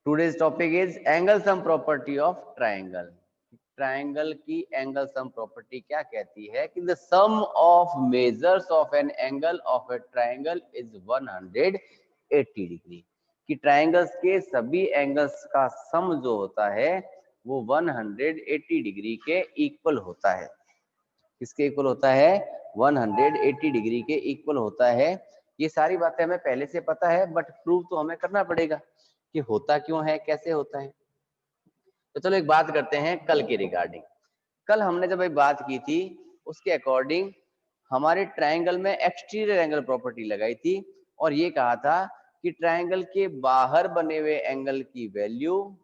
Today's topic is angle sum property of triangle. Triangle की angle sum property क्या कहती है कि the sum of measures of an angle of a triangle is 180 degree. कि triangles के सभी angles का सम जो होता है वो 180 डिग्री के इक्वल होता है। किसके इक्वल होता है? 180 डिग्री के इक्वल होता है। ये सारी बातें हमें पहले से पता है, बट प्रूव तो हमें करना पड़ेगा कि होता क्यों है, कैसे होता है। तो चलो एक बात करते हैं कल के रिगार्डिंग। कल हमने जब एक बात की थी उसके अकॉर्डिंग हमारे ट्रायंगल में एक्सटीरियर एंगल प्रॉपर्टी लगाई थी और ये कहा था कि ट्रायंगल के बाहर बने हुए एंगल की वैल्यू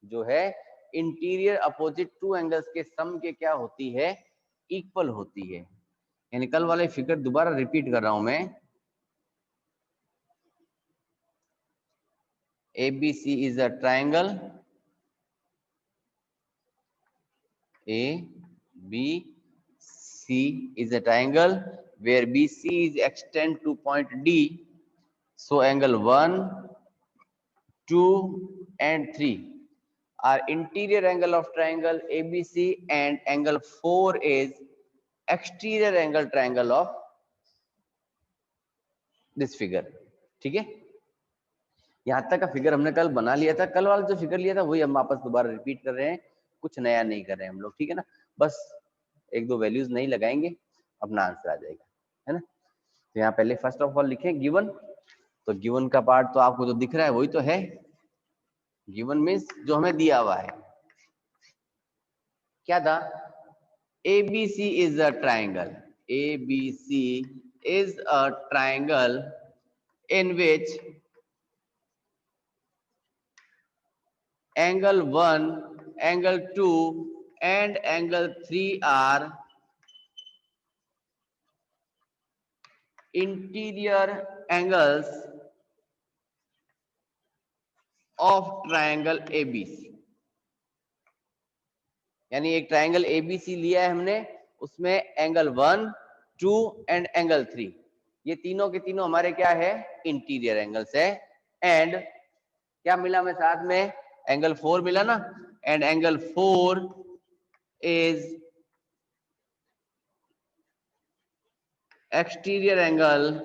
जो है इंटीरियर अपोजिट टू एंगल्स के सम के क्या होती है? इक्वल होती है। यानी कल वाले फिगर दोबारा रिपीट कर रहा हूं मैं। ABC is a triangle. ABC is a triangle where BC is extend to point D. So angle 1, 2 and 3 are interior angle of triangle ABC and angle 4 is exterior angle triangle of this figure. ठीक है, यहाँ तक का figure हमने कल बना लिया था। कल वाला जो फिगर लिया था वही हम वापस दोबारा रिपीट कर रहे हैं, कुछ नया नहीं कर रहे हैं हम लोग। ठीक है ना, बस एक दो वैल्यूज नहीं लगाएंगे, अपना आंसर आ जाएगा, है ना। तो यहाँ पहले फर्स्ट ऑफ ऑल लिखें गिवन। तो गिवन का पार्ट तो आपको जो दिख रहा है वही तो है। गिवन मीन्स जो हमें दिया हुआ है। क्या था? ABC is a triangle. ABC is a triangle in which angle 1, angle 2 and angle 3 are interior angles of triangle ABC। यानी एक ट्राइंगल ABC लिया है हमने, उसमें एंगल 1, 2 एंड एंगल 3, ये तीनों के तीनों हमारे क्या है? इंटीरियर एंगल्स है। एंड क्या मिला हमें साथ में? एंगल 4 मिला ना। And angle 4 is exterior angle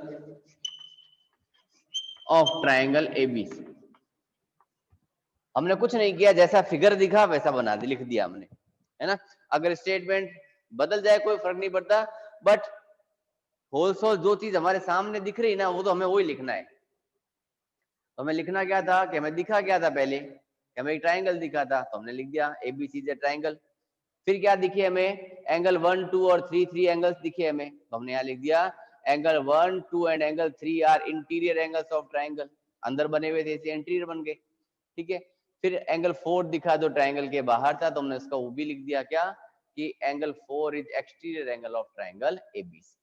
of triangle ABC। हमने कुछ नहीं किया, जैसा फिगर दिखा वैसा बना दिया, लिख दिया हमने, है ना। अगर स्टेटमेंट बदल जाए कोई फर्क नहीं पड़ता, बट होलसोल जो चीज हमारे सामने दिख रही ना वो तो हमें वही लिखना है। तो हमें लिखना क्या था कि हमें दिखा क्या था पहले? कि हमें एक ट्राइंगल दिखा था तो हमने लिख दिया ABC इज अ ट्राइंगल। फिर क्या दिखे हमें? एंगल 1, 2 और 3, 3 एंगल्स दिखे हमें, तो हमने यहाँ लिख दिया angle 1, 2 and angle 3 are interior angles of triangle. अंदर बने हुए थे इसे इंटीरियर बन गए। ठीक है, फिर एंगल 4 दिखा जो ट्राइंगल के बाहर था, तो हमने उसका वो भी लिख दिया क्या कि angle 4 is exterior angle of triangle ABC।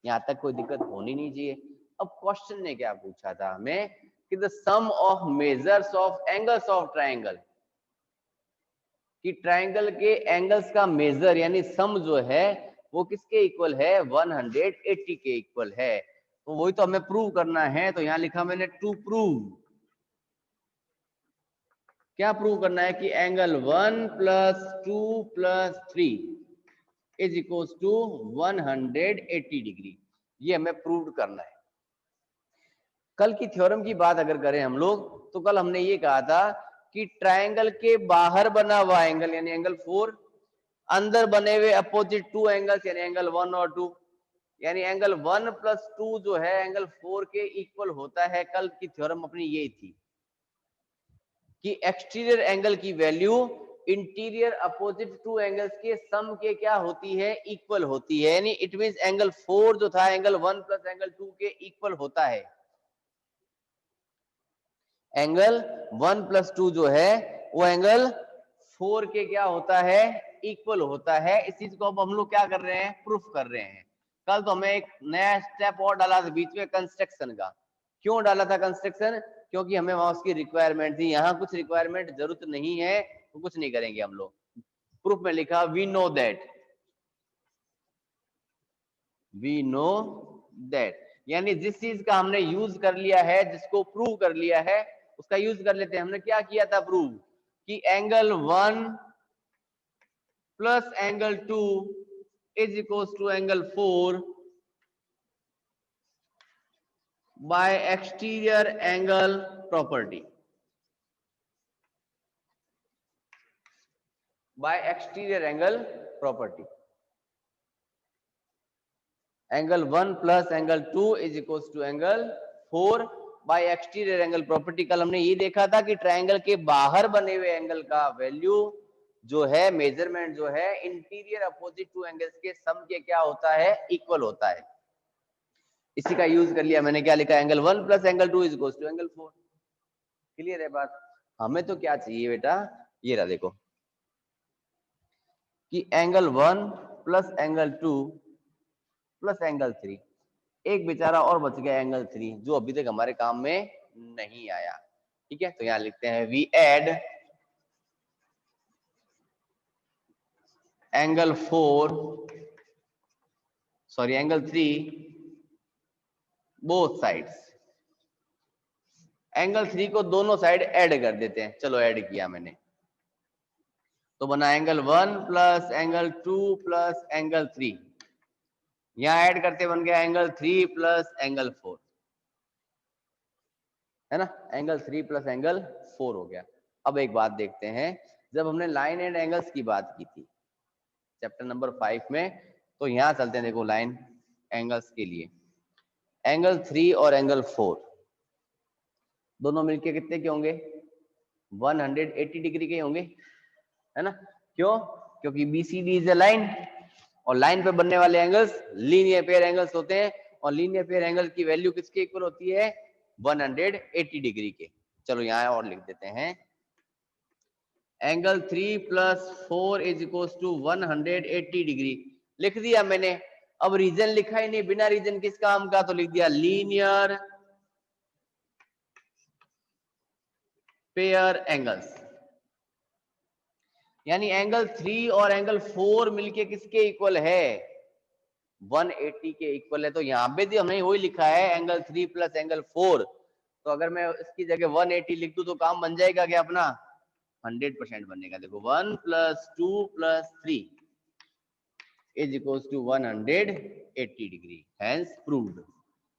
यहाँ तक कोई दिक्कत होनी नहीं चाहिए। अब क्वेश्चन ने क्या पूछा था हमें कि the sum of measures of angles of triangle, कि ट्राइंगल के एंगल्स का मेजर यानी सम जो है वो किसके इक्वल है? 180 के इक्वल है। तो वही तो हमें प्रूव करना है। तो यहाँ लिखा मैंने टू प्रूव। क्या प्रूव करना है? कि angle 1 + 2 + 3 is equal to 180 degree. ये हमें प्रूव करना है। कल की थ्योरम की बात अगर करें हम लोग, तो कल हमने ये कहा था कि ट्राइंगल के बाहर बना हुआ एंगल यानी एंगल 4, अंदर बने हुए अपोजिट टू एंगल्स यानी एंगल 1 और 2, यानी एंगल 1 + 2 जो है एंगल 4 के इक्वल होता है। कल की थ्योरम अपनी ये थी कि एक्सटीरियर एंगल की value interior opposite two angles के सम के क्या होती है? इक्वल होती है। यानी इट मींस एंगल 4 जो था एंगल 1 + एंगल 2 के इक्वल होता है। एंगल 1 + 2 जो है वो एंगल 4 के क्या होता है? इक्वल होता है। इस चीज को अब हम लोग क्या कर रहे हैं? प्रूफ कर रहे हैं। कल तो हमें एक नया स्टेप और डाला था बीच में, कंस्ट्रक्शन का। क्यों डाला था कंस्ट्रक्शन? क्योंकि हमें वहां उसकी रिक्वायरमेंट थी। यहाँ कुछ रिक्वायरमेंट जरूरत नहीं है तो कुछ नहीं करेंगे हम लोग। प्रूफ में लिखा वी नो दैट, यानी जिस चीज का हमने यूज कर लिया है, जिसको प्रूव कर लिया है, उसका यूज कर लेते हैं। हमने क्या किया था प्रूव कि angle 1 plus angle 2 is equals to angle 4 by exterior angle property, by exterior angle property. Angle 1 plus angle 2 is equals to angle 4 by exterior angle property. कल हमने ये देखा था कि ट्रायंगल के बाहर बने हुए एंगल का वैल्यू जो है, मेजरमेंट जो है, इंटीरियर अपोजिट टू एंगल्स के सम के क्या होता है, इक्वल होता है। इसी का यूज कर लिया मैंने, क्या लिखा, angle 1 plus angle 2 is equals to angle 4। Clear है बात? हमें तो क्या चाहिए बेटा, ये रहा देखो कि angle 1 plus angle 2 plus angle 3, एक बेचारा और बच गया एंगल 3 जो अभी तक हमारे काम में नहीं आया। ठीक है, तो यहां लिखते हैं we add angle 3 both sides. Angle 3 को दोनों साइड ऐड कर देते हैं। चलो ऐड किया मैंने, तो बना angle 1 plus angle 2 plus angle 3। यहां ऐड करते बन गया एंगल 3 प्लस एंगल 4, है ना, एंगल 3 प्लस एंगल 4 हो गया। अब एक बात देखते हैं, जब हमने लाइन एंड एंगल्स की बात की थी चैप्टर नंबर 5 में, तो यहां चलते हैं, देखो लाइन एंगल्स के लिए एंगल 3 और एंगल 4 दोनों मिलके कितने के होंगे, 180 डिग्री के होंगे, है ना। क्यों? क्योंकि BCD इज अ लाइन, और लाइन पे बनने वाले एंगल्स लीनियर पेयर एंगल्स होते हैं, और लीनियर पेयर एंगल की वैल्यू किसके इक्वल होती है, 180 डिग्री के। चलो यहां और लिख देते हैं, angle 3 plus 4 is equal to 180 degree लिख दिया मैंने। अब रीजन लिखा ही नहीं, बिना रीजन किस काम का, तो लिख दिया लीनियर पेयर एंगल्स। यानी एंगल 3 और एंगल 4 मिलके किसके इक्वल है, 180 के इक्वल है। तो यहाँ पे भी हमने वही लिखा है एंगल 3 प्लस एंगल 4, तो अगर मैं इसकी जगह 180 लिख दूं तो काम बन जाएगा क्या अपना, 100% बनेगा। देखो 1 plus 2 plus 3 is equals to 180 degree, hence proved.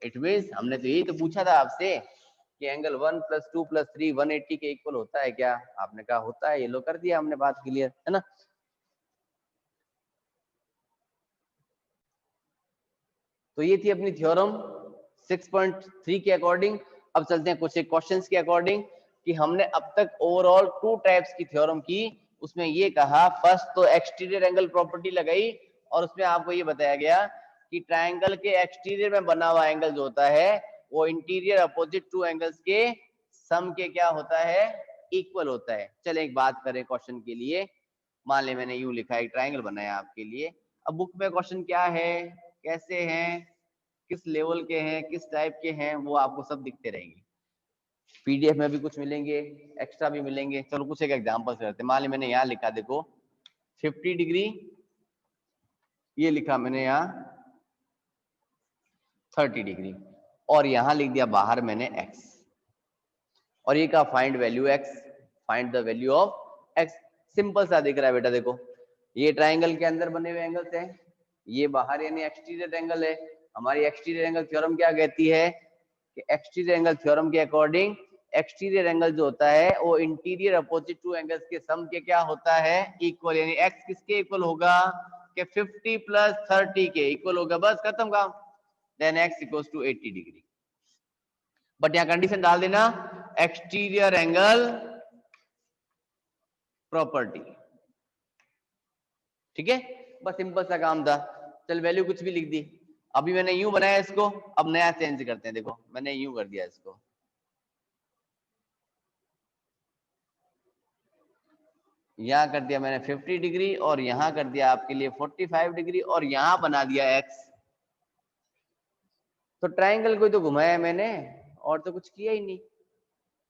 It means हमने तो यही तो पूछा था आपसे कि एंगल 1 प्लस 2 प्लस 3 180 के इक्वल होता है क्या, आपने कहा होता है, ये लो कर दिया हमने, बात क्लियर है ना। तो ये थी अपनी थ्योरम 6.3 के अकॉर्डिंग। अब चलते हैं कुछ एक क्वेश्चंस के अकॉर्डिंग कि हमने अब तक ओवरऑल 2 टाइप्स की थ्योरम की। उसमें ये कहा, फर्स्ट तो एक्सटीरियर एंगल प्रॉपर्टी लगाई, और उसमें आपको ये बताया गया कि ट्रायंगल के एक्सटीरियर में बना हुआ एंगल जो होता है वो इंटीरियर अपोजिट टू एंगल्स के सम के क्या होता है, इक्वल होता है। चले एक बात करें क्वेश्चन के लिए, मान ले मैंने यूं लिखा है, ट्रायंगल बनाया आपके लिए। अब बुक में क्वेश्चन क्या है, कैसे हैं, किस लेवल के हैं, किस टाइप के हैं, वो आपको सब दिखते रहेंगे। PDF में भी कुछ मिलेंगे, एक्स्ट्रा भी मिलेंगे। चलो कुछ एक एग्जांपल से करते हैं। मान ली मैंने यहाँ लिखा, देखो 50 डिग्री, ये लिखा मैंने यहाँ 30 डिग्री, और यहाँ लिख दिया बाहर मैंने x, और ये कहा find value x, find the value of x। Simple सा दिख रहा है बेटा, देखो ये ट्राइंगल के अंदर बने हुए एंगल्स हैं, ये बाहर यानी एक्सटीरियर एंगल है। हमारी एक्सटीरियर एंगल थ्योरम क्या कहती है कि एक्सटीरियर एंगल थ्योरम के अकॉर्डिंग एक्सटीरियर एंगल जो होता है वो इंटीरियर अपोजिट टू एंगल्स के सम के क्या होता है, इक्वल। यानी x किसके इक्वल होगा कि 50 प्लस 30 के इक्वल होगा, बस खत्म काम। Then x equals to 80 degree. But यहाँ कंडीशन डाल देना, एक्सटीरियर एंगल प्रॉपर्टी, ठीक है, बस सिंपल सा काम था। चल वैल्यू कुछ भी लिख दी। अभी मैंने यूं बनाया इसको, अब नया चेंज करते हैं। देखो मैंने यूं कर दिया इसको, यहां कर दिया मैंने 50 डिग्री, और यहां कर दिया आपके लिए 45 डिग्री, और यहां बना दिया x। तो ट्रायंगल को तो घुमाया मैंने, और तो कुछ किया ही नहीं,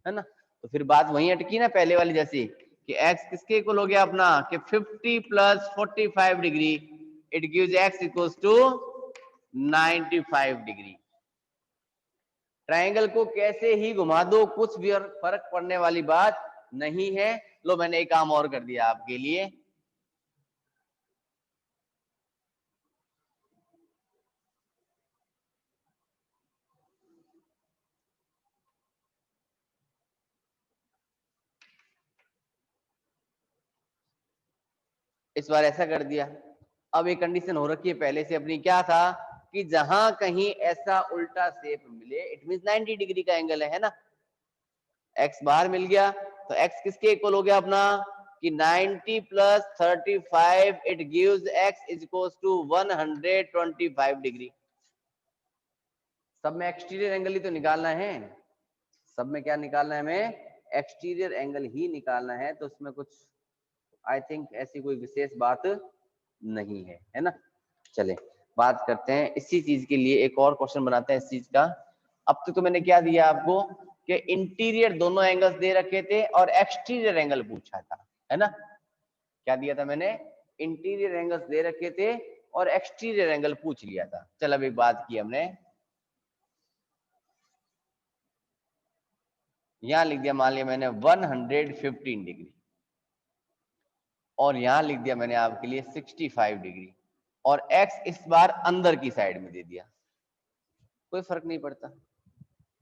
है ना। तो फिर बात वहीं अटकी ना पहले वाली जैसी, कि x किसके इक्वल हो गया अपना, कि 50 plus 45 degree, it gives x equals to 95 degree. Triangle को कैसे ही घुमा दो कुछ भी फर्क पड़ने वाली बात नहीं है। लो मैंने एक काम और कर दिया आपके लिए, इस बार ऐसा कर दिया। अब एक कंडीशन हो रखी है पहले से अपनी, क्या था कि जहां कहीं ऐसा उल्टा शेप मिले इट मींस 90 डिग्री का एंगल है ना। x बाहर मिल गया तो x किसके इक्वल हो गया अपना कि 90 plus 35 it gives x is equals to 125 degree. सब में एक्सटीरियर एंगल ही तो निकालना है, सब में क्या निकालना है हमें, एक्सटीरियर एंगल ही निकालना है। तो उसमें कुछ आई थिंक ऐसी कोई विशेष बात नहीं है, है ना। चले बात करते हैं इसी चीज के लिए, एक और क्वेश्चन बनाते हैं इस चीज का। अब तो मैंने क्या दिया आपको कि इंटीरियर दोनों एंगल्स दे रखे थे और एक्सटीरियर एंगल पूछा था, है ना। क्या दिया था मैंने, इंटीरियर एंगल्स दे रखे थे और एक्सटीरियर एंगल पूछ लिया था। चल अब एक बात की हमने, यहां लिख दिया मान लिया मैंने 115 डिग्री और यहां लिख दिया मैंने आपके लिए 65 डिग्री और x इस बार अंदर की साइड में दे दिया। कोई फर्क नहीं पड़ता,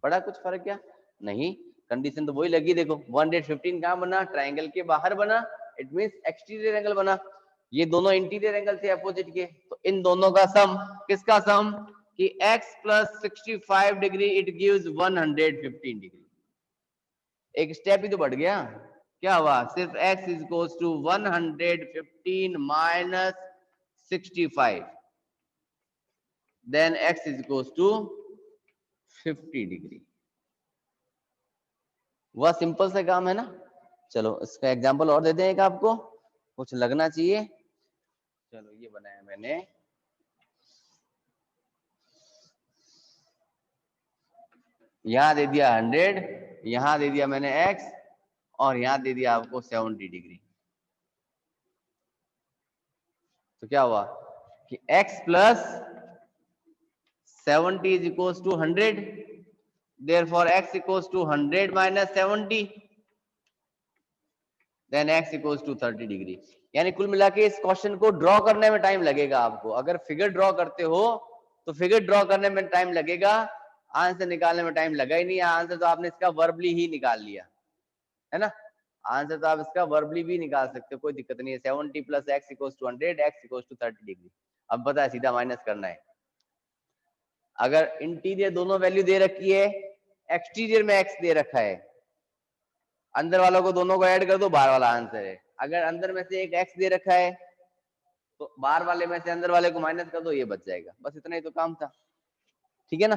पड़ा कुछ फर्क क्या नहीं, कंडीशन तो वही लगी। देखो 115 कहां बना, ट्रायंगल के बाहर बना, इट मींस एक्सटीरियर एंगल बना। ये दोनों इंटीरियर एंगल थे अपोजिट के, तो इन दोनों का सम, किसका सम कि x plus 65 degree it gives 115 degree. एक स्टेप ही तो बढ़ गया, क्या हुआ, सिर्फ x is equals to 115 minus 65 then x is equals to 50 degree. वह सिंपल सा काम है ना। चलो इसका एग्जांपल और दे दें एक, आपको कुछ लगना चाहिए। चलो ये बनाया मैंने, यहां दे दिया 100, यहां दे दिया मैंने x और यहां दे दिया आपको 70 डिग्री। तो क्या हुआ कि x plus 70 is equals to 100, therefore x equals to 100 minus 70, then x equals to 30 degree. यानी कुल मिला के इस क्वेश्चन को ड्रॉ करने में टाइम लगेगा आपको। अगर फिगर ड्रॉ करते हो तो फिगर ड्रॉ करने में टाइम लगेगा, आंसर निकालने में टाइम लगा ही नहीं। आंसर तो आपने इसका वर्बली ही निकाल लिया, है ना। आंसर तो आप इसका वर्बली भी निकाल सकते हो, कोई दिक्कत नहीं है। 70 plus x equals to 100, x equals to 30 degree. अब पता है सीधा माइनस करना है। अगर इंटीरियर दोनों वैल्यू दे रखी है, एक्सटीरियर में एक्स दे रखा है, अंदर वालों को दोनों को ऐड कर दो, बाहर वाला आंसर है। अगर अंदर में से एक एक्स दे रखा है तो बाहर वाले में से अंदर वाले को माइनस कर दो, ये बच जाएगा। बस इतना ही तो काम था, ठीक है ना।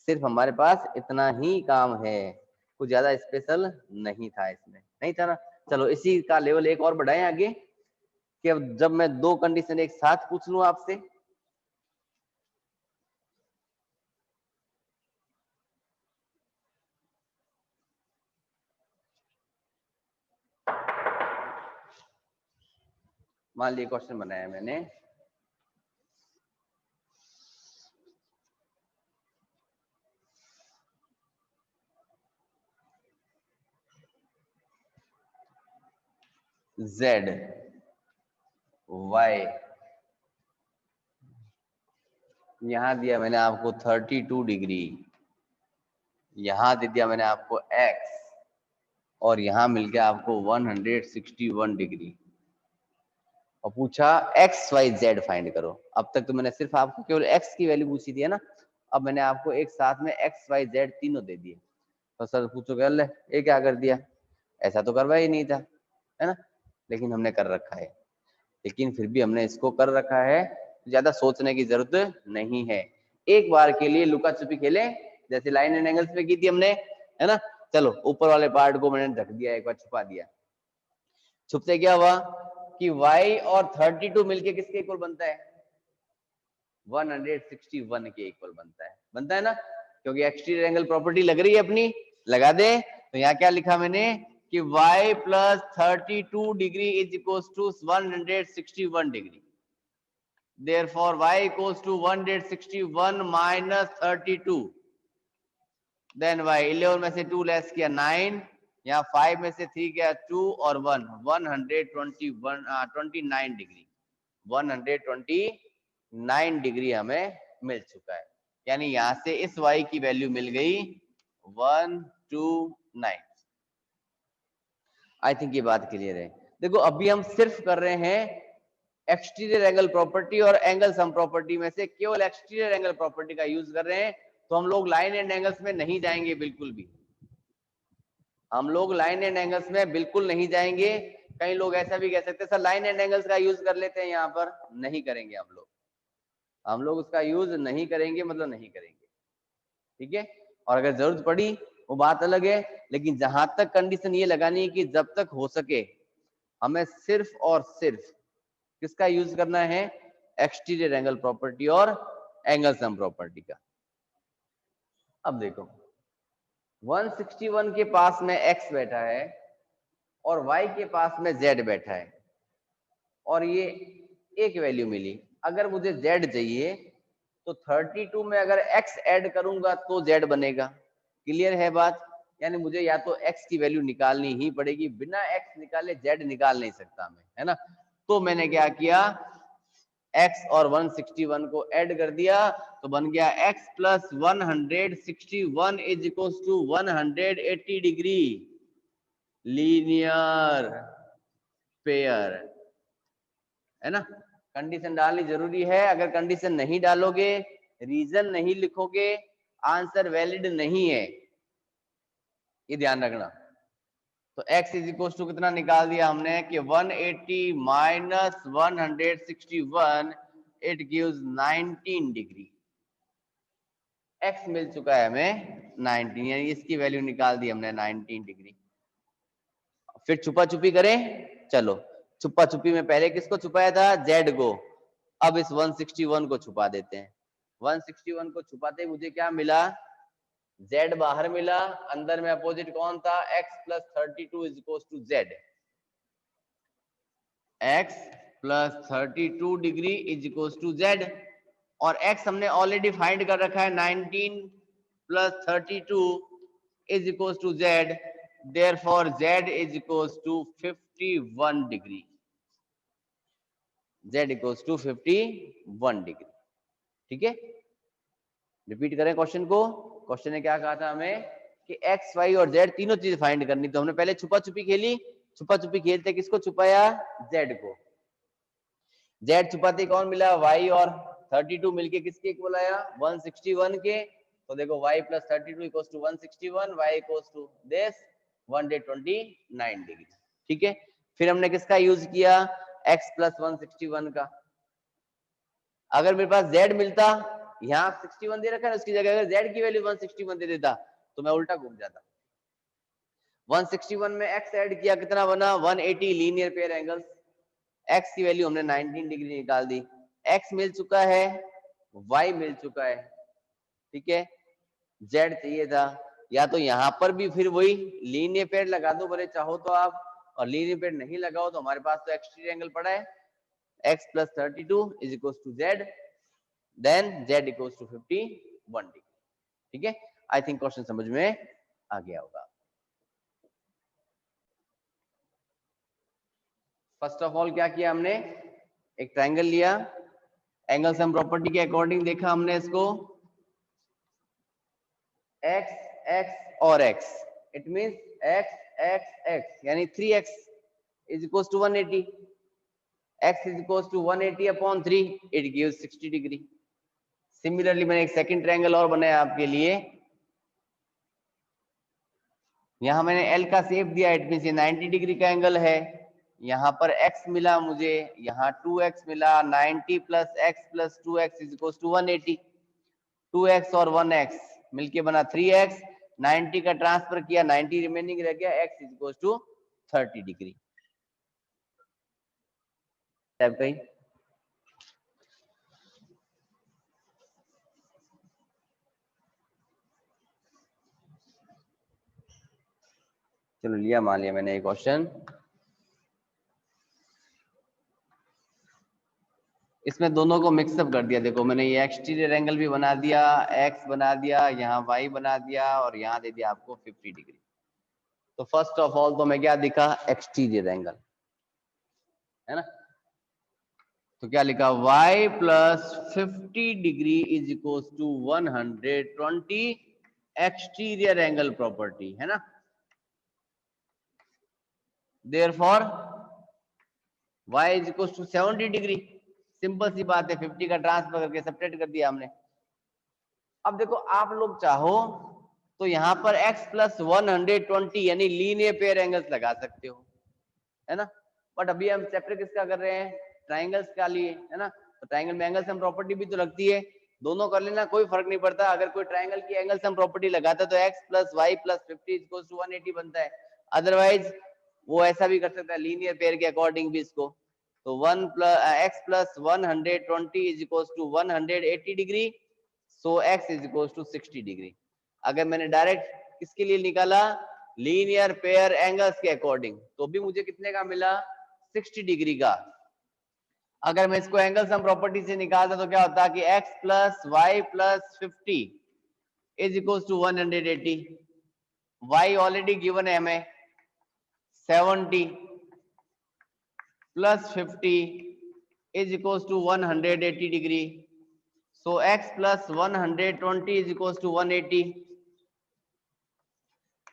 सिर्फ हमारे पास इतना ही काम है, कुछ ज्यादा स्पेशल नहीं था इसमें, नहीं था ना। चलो इसी का लेवल एक और बढ़ाएं आगे कि अब जब मैं दो कंडीशन एक साथ पूछ लूं आपसे, मान लीजिए क्वेश्चन बनाया मैंने, z y, यहां दिया मैंने आपको 32 डिग्री, यहां दे दिया मैंने आपको x और यहां मिल गया आपको 161 डिग्री और पूछा एक्स वाई जेड फाइंड करो। अब तक तो मैंने सिर्फ आपको केवल एक्स की वैल्यू पूछी थी, है ना। अब मैंने आपको एक साथ में एक्स वाई जेड तीनों दे दिए। तो सर पूछोगे अल्ले ये क्या कर दिया, ऐसा तो करवा ही नहीं था, है ना। लेकिन हमने कर रखा है, लेकिन फिर भी हमने इसको कर रखा है, ज्यादा सोचने की जरूरत नहीं है। एक बार के लिए लुका छुपी खेले जैसे लाइन एंड एंगल्स पे की थी हमने, है ना। चलो ऊपर वाले पार्ट को मैंने ढक दिया, एक बार छुपा दिया। छुपते क्या हुआ कि y और 32 मिलके किसके इक्वल बनता है, 161 के इक्वल बनता है ना। क्योंकि एक्सटीरियर एंगल प्रॉपर्टी लग रही है अपनी, लगा दे। तो यहाँ क्या लिखा मैंने कि y plus 32 degree is equal to 161 degree, therefore y equals to 161 minus 32, then y 11 में से 2 लेस किया 9, यहाँ 5 में से 3 गया 2 और 1 129 डिग्री 129 डिग्री हमें मिल चुका है। यानी यहां से इस y की वैल्यू मिल गई 129। आई थिंक ये बात क्लियर है। देखो अभी हम सिर्फ कर रहे हैं एक्सटीरियर एंगल प्रॉपर्टी और एंगल सम प्रॉपर्टी में से केवल एक्सटीरियर एंगल प्रॉपर्टी का यूज कर रहे हैं, तो हम लोग लाइन एंड एंगल्स में नहीं जाएंगे बिल्कुल भी। हम लोग लाइन एंड एंगल्स में बिल्कुल नहीं जाएंगे। कई लोग ऐसा भी कह सकते हैं सर लाइन एंड एंगल्स का यूज कर लेते हैं, यहाँ पर नहीं करेंगे हम लोग उसका यूज नहीं करेंगे, मतलब नहीं करेंगे, ठीक है। और अगर जरूरत पड़ी वो बात अलग है, लेकिन जहां तक कंडीशन ये लगानी है कि जब तक हो सके हमें सिर्फ और सिर्फ किसका यूज करना है, एक्सटीरियर एंगल प्रॉपर्टी और एंगल सम प्रॉपर्टी का। अब देखो 161 के पास में x बैठा है और y के पास में z बैठा है और ये एक वैल्यू मिली। अगर मुझे z चाहिए तो 32 में अगर x ऐड करूंगा तो z बनेगा। क्लियर है बात? यानी मुझे या तो x की वैल्यू निकालनी ही पड़ेगी, बिना x निकाले z निकाल नहीं सकता मैं, है ना। तो मैंने क्या किया, x और 161 को ऐड कर दिया तो बन गया x plus 161 is equal to 180 degree linear pair, है ना। कंडीशन डालनी जरूरी है। अगर कंडीशन नहीं डालोगे, रीजन नहीं लिखोगे, आंसर वैलिड नहीं है, ये ध्यान रखना। तो x इज इक्वल टू कितना निकाल दिया हमने कि 180 minus 161, it gives 19 degree. x मिल चुका है हमें 19, यानी इसकी वैल्यू निकाल दी हमने 19 डिग्री। फिर छुपा छुपी करें, चलो छुपा छुपी में पहले किसको छुपाया था, z को। अब इस 161 को छुपा देते हैं। 161 को छुपाते मुझे क्या मिला, z बाहर मिला, अंदर में अपोजिट कौन था, x plus 32 is equal to z। x plus 32 degree is equal to z, और x हमने ऑलरेडी फाइंड कर रखा है 19 plus 32 is equal to z, therefore z is equal to 51 degree, z equals to 51 degree. ठीक है, repeat करें question को। Question ने क्या कहा था हमें कि x, y और z तीनों चीज फाइंड करनी। तो हमने पहले छुपा छुपी खेली, छुपा छुपी खेलते किसको छुपाया, z को। z छुपाते कौन मिला, y, और 32 मिलके किसके इक्वल आया, 161 के। तो देखो y plus 32 equals to 161, y equals to this 129 degree. ठीक है, फिर हमने किसका यूज किया, x प्लस 161 का। अगर मेरे पास z मिलता, यहाँ 61 दे रखा है, उसकी जगह अगर z की वैल्यू 161 दे देता तो मैं उल्टा घूम जाता। 161 में x ऐड किया, कितना बना, 180 लीनियर पेयर एंगल्स। x की वैल्यू हमने 19 डिग्री निकाल दी। x मिल चुका है, y मिल चुका है, ठीक है, z चाहिए था। या तो यहाँ पर भी फिर वही लीनियर पेयर लगा दो भले चाहो तो आप, और लीनियर पेयर नहीं लगाओ तो हमारे पास तो एक्सटीरियर एंगल पड़ा है, x plus 32 is equal to z, then z equal to 51 degree. ठीक है, आई थिंक क्वेश्चन समझ में आ गया होगा। फर्स्ट ऑफ ऑल क्या किया हमने, एक ट्रायंगल लिया, एंगल सम प्रॉपर्टी के अकॉर्डिंग देखा हमने इसको, x x और x, it means x x x यानी 3x is equal to 180, x is equal to 180 upon 3, it gives 60 degree. Similarly मैंने एक सेकंड ट्रायंगल और बनाया आपके लिए, यहां मैंने L का शेप दिया, इट मींस ये 90 डिग्री का एंगल है। यहाँ पर x मिला मुझे, यहाँ 2x मिला, 90 plus x plus 2x is equal to 180, 2x और 1x मिलके बना 3x, 90 का ट्रांसफर किया, 90 रिमेनिंग रह गया, x is equal to 30 degree. कहीं चलो लिया, मान लिया मैंने एक क्वेश्चन। इसमें दोनों को मिक्सअप कर दिया। देखो मैंने ये एक्सटीरियर एंगल भी बना दिया, एक्स बना दिया, यहाँ वाई बना दिया और यहाँ दे दिया आपको 50 डिग्री। तो फर्स्ट ऑफ ऑल तो मैं क्या दिखा, एक्सटीरियर एंगल, है ना। तो क्या लिखा, y plus 50 degree is equal to 120 exterior angle property, है ना। Therefore y is equal to 70 degree. Simple सी बात है, 50 का ट्रांसफर करके सब्ट्रैक्ट कर दिया हमने। अब देखो आप लोग चाहो तो यहाँ पर x प्लस 120 यानी लीनियर पेयर एंगल्स लगा सकते हो, है ना। बट अभी हम चैप्टर किसका कर रहे हैं, ट्राइंगल्स का लिए, है ना। तो ट्राइंगल में एंगल सम प्रॉपर्टी भी तो लगती है, दोनों कर लेना, कोई फर्क नहीं पड़ता। अगर कोई ट्राइंगल की एंगल सम प्रॉपर्टी लगाता है तो x plus y plus 50 equal to 180 बनता है। अदरवाइज वो ऐसा भी कर सकता है लीनियर पेयर के अकॉर्डिंग भी इसको। तो x plus 120 is equal to 180 degree, so x is equal to 60 degree. अगर मैंने डायरेक्ट किसके लिए निकाला, लीनियर पेयर एंगल्स के अकॉर्डिंग, तो भी मुझे कितने का मिला, 60 डिग्री का। अगर मैं इसको एंगल सम प्रॉपर्टी से निकालता तो क्या होता कि x plus y plus 50 is equal to 180। y already given है हमें 70 plus 50 is equal to 180 degree. So x plus 120 is equal to 180,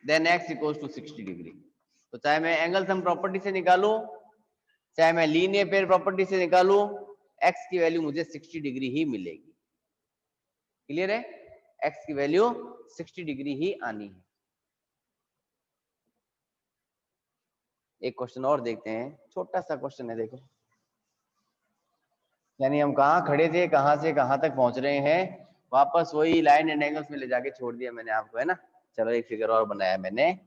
then x equal to 60 degree. तो चाहे मैं एंगल सम प्रॉपर्टी से निकालूं, चाहे मैं लीनियर पेयर प्रॉपर्टी से निकालूं, x की वैल्यू मुझे 60 डिग्री ही मिलेगी। क्लियर है, x की वैल्यू 60 डिग्री ही आनी है। एक क्वेश्चन और देखते हैं, छोटा सा क्वेश्चन है, देखो यानी हम कहाँ खड़े थे, कहाँ से कहाँ तक पहुंच रहे हैं, वापस वही लाइन एंड एंगल्स में ले जाके छोड़ दिया मैंने आपको, है ना। चलो एक फिगर और बनाया मैंने।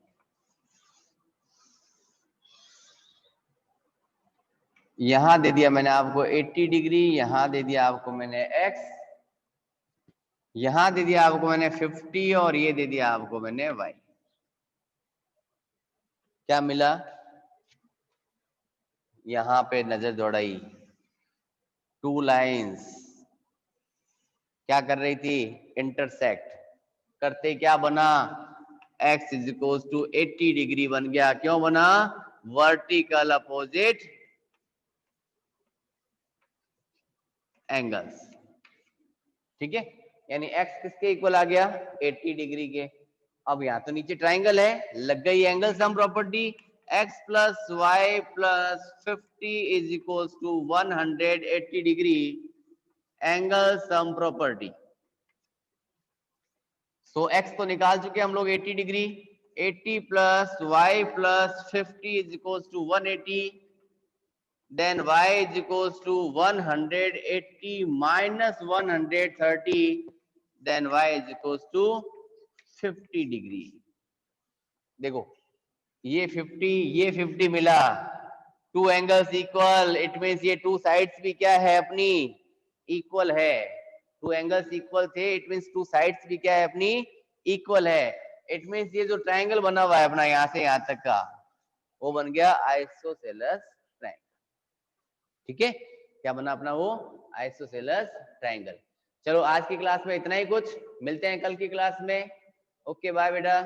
यहां दे दिया मैंने आपको 80 डिग्री, यहां दे दिया आपको मैंने x, यहां दे दिया आपको मैंने 50 और ये दे दिया आपको मैंने y। क्या मिला, यहां पे नजर दौड़ाई, टू लाइंस क्या कर रही थी, इंटरसेक्ट करते क्या बना, x is equal to 80 degree बन गया। क्यों बना, वर्टिकल अपोजिट एंगल्स, ठीक है। यानी x किसके इक्वल आ गया, 80 डिग्री के। अब यहाँ तो नीचे ट्राइंगल है, लग गई angle sum property, x plus y plus 50 is equal to 180 degree angle sum property. So x तो निकाल चुके हम लोग 80 degree, 80 plus y plus 50 is equal to 180, then y is equals to 180 minus 130, then y is equals to 50 degree. देखो ये 50 मिला, two angles equal, it means ये two sides भी क्या है अपनी, इक्वल है। टू एंगल्स इक्वल थे, इट मींस टू साइड्स भी क्या है अपनी, इक्वल है। इट मींस ये जो ट्राइंगल बना हुआ है अपना यहाँ से यहाँ तक का, वो बन गया आइसोसेलेस ट्राइंगल, ठीक है। क्या बना अपना वो, आइसोसेलेस ट्राइंगल। चलो आज की क्लास में इतना ही कुछ, मिलते हैं कल की क्लास में। ओके बाय बेटा।